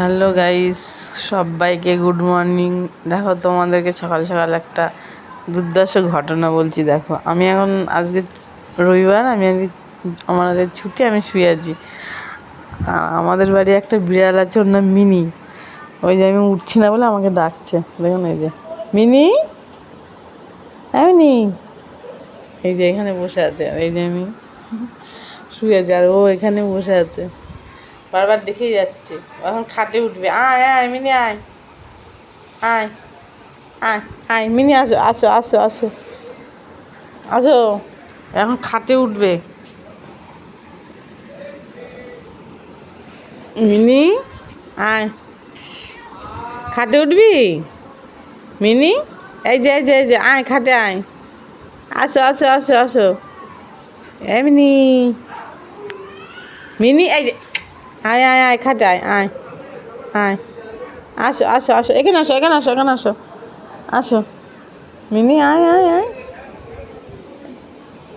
Hello guys, সবাইকে good morning. দেখো তোমাদেরকে সকাল সকাল একটা দুর্দর্শ ঘটনা বলছি। দেখো আমি এখন আজকে রবিবার, আমাদের ছুটি, আমি শুয়ে আছি। আমাদের বাড়ি একটা বিড়াল আছে, ওর নাম মিনি। ওই যে আমি উঠছি না বলে আমাকে ডাকছে, দেখুন এই যে মিনি, মিনি, এই যে এখানে বসে আছে। আর এই যে আমি শুয়ে আছি আর ও এখানে বসে আছে, বারবার দেখেই যাচ্ছে। এখন খাটে উঠবে। আয় আয় মিনি, আয় আয় আয় আয় মিনি, আসো আসো আসো আসো আসো, এখন খাটে উঠবে। মিনি আয়, খাটে উঠবি মিনি? এই যে আয়, খাটে আয়, আসো আসো আসো আসো। মিনি, মিনি, এই যে আয় আয় আয়, খাটে আয়, আয় আয়, আসো আসো আসো, এখানে আসো, এখানে আসো, এখানে আসো, আসো মিনি, আয় আয় আয়।